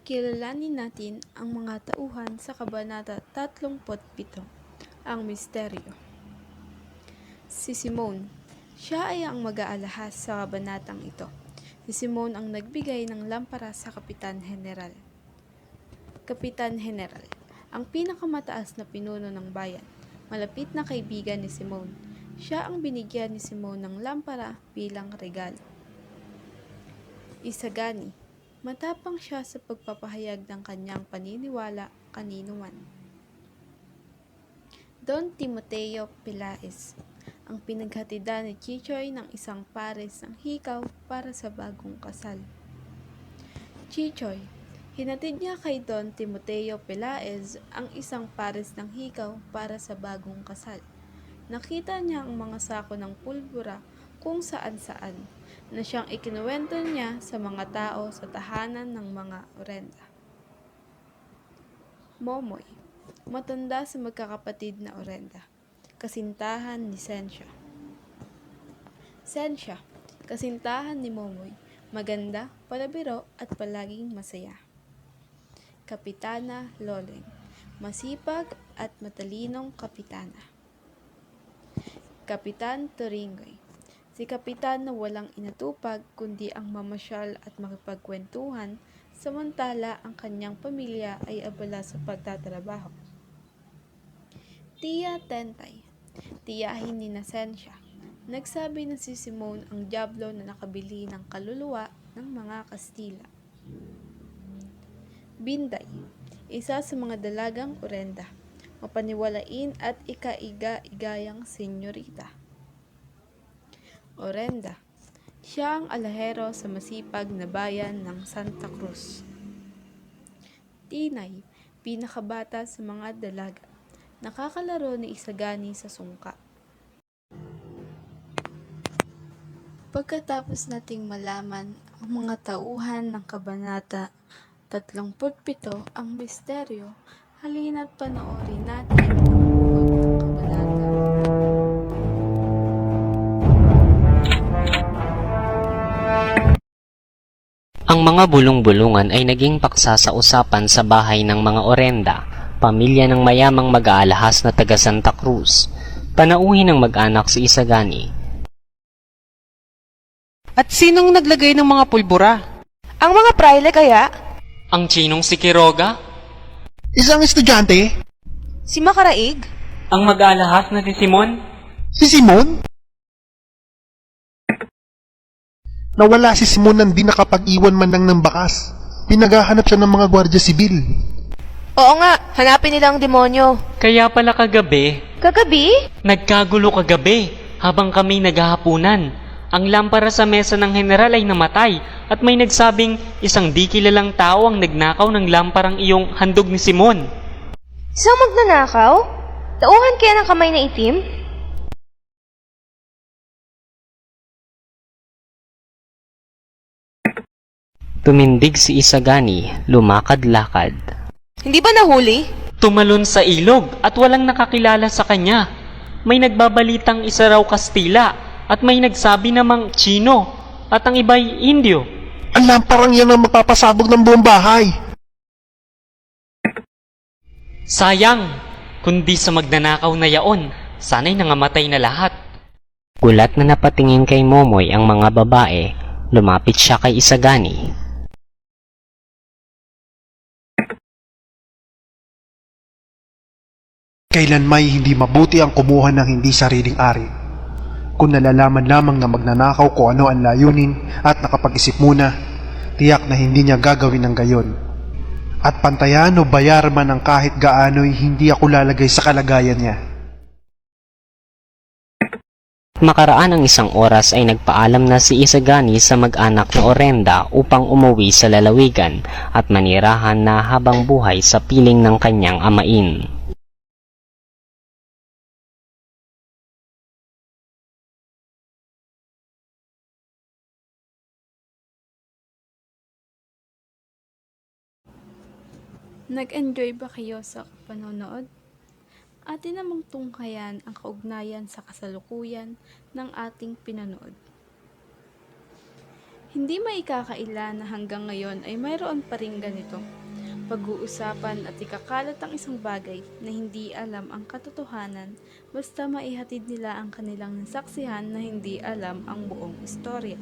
Kilalanin natin ang mga tauhan sa Kabanata 37, ang misteryo. Si Simon. Siya ay ang mag-aalahas sa kabanatang ito. Si Simon ang nagbigay ng lampara sa Kapitan General. Kapitan General, ang pinakamataas na pinuno ng bayan, malapit na kaibigan ni Simon. Siya ang binigyan ni Simon ng lampara bilang regalo. Isagani. Matapang siya sa pagpapahayag ng kanyang paniniwala kanino man. Don Timoteo Pelaez, ang pinaghatidan ni Chichoy ng isang pares ng hikaw para sa bagong kasal. Chichoy, hinatid niya kay Don Timoteo Pelaez ang isang pares ng hikaw para sa bagong kasal. Nakita niya ang mga sako ng pulbura kung saan-saan, na siyang ikinuwento niya sa mga tao sa tahanan ng mga orenda. Momoy, matanda sa magkakapatid na orenda, kasintahan ni Sensya. Sensya, kasintahan ni Momoy, maganda, palabiro at palaging masaya. Kapitana Loleng, masipag at matalinong kapitana. Kapitan Turingoy, si kapitan na walang inatupag kundi ang mamasyal at makipagkwentuhan, samantala ang kanyang pamilya ay abala sa pagtatrabaho. Tia Tentay, tiyahin ni Nasensya. Nagsabi na si Simon ang dyablo na nakabili ng kaluluwa ng mga Kastila. Binday, isa sa mga dalagang orenda, mapaniwalain at ikaiga-igayang senyorita. Orenda, siya ang alahero sa masipag na bayan ng Santa Cruz. Tinay, pinakabata sa mga dalaga, nakakalaro ni Isagani sa sungka. Pagkatapos nating malaman ang mga tauhan ng Kabanata 37, ang misteryo, halina't panoorin natin ang buod ng kabanata. Ang mga bulong-bulungan ay naging paksa sa usapan sa bahay ng mga orenda, pamilya ng mayamang mag-aalahas na taga Santa Cruz. Panauhin ng mag-anak si Isagani. At sinong naglagay ng mga pulbura? Ang mga praile kaya? Ang Chinong si Quiroga? Isang estudyante? Si Makaraig? Ang mag-aalahas na si Simon? Si Simon? Nawala si Simon nang di nakapag-iwan man lang ng bakas. Pinaghahanap siya ng mga gwardya sibil. Oo nga, hanapin nila ang demonyo. Kaya pala kagabi, Kagabi? nagkagulo kagabi habang kami naghahapunan. Ang lampara sa mesa ng general ay namatay at may nagsabing isang di kilalang tao ang nagnakaw ng lamparang iyong handog ni Simon. Isang magnanakaw? Tauhan kaya ng kamay na itim? Tumindig si Isagani, lumakad-lakad. Hindi ba nahuli? Tumalon sa ilog at walang nakakilala sa kanya. May nagbabalitang isa raw Kastila at may nagsabi namang Chino at ang iba'y Indio. Ang lamparang yan ang magpapasabog ng buong bahay. Sayang, kundi sa magnanakaw na yaon, sana'y nangamatay na lahat. Gulat na napatingin kay Momoy ang mga babae, lumapit siya kay Isagani. Kailan may hindi mabuti ang kumuha ng hindi sariling ari. Kung nalalaman lamang na magnanakaw kung ano ang layunin at nakapag-isip muna, tiyak na hindi niya gagawin ng gayon. At pantayan o bayar man ang kahit gaano'y hindi ako lalagay sa kalagayan niya. Makaraan ang isang oras ay nagpaalam na si Isagani sa mag-anak na orenda upang umuwi sa lalawigan at manirahan na habang buhay sa piling ng kanyang amain. Nag-enjoy ba kayo sa panonood? Atin namang tunghayan ang kaugnayan sa kasalukuyan ng ating pinanood. Hindi maikakaila na hanggang ngayon ay mayroon pa ring ganito. Pag-uusapan at ikakalat ang isang bagay na hindi alam ang katotohanan basta maihatid nila ang kanilang nasaksihan na hindi alam ang buong istorya.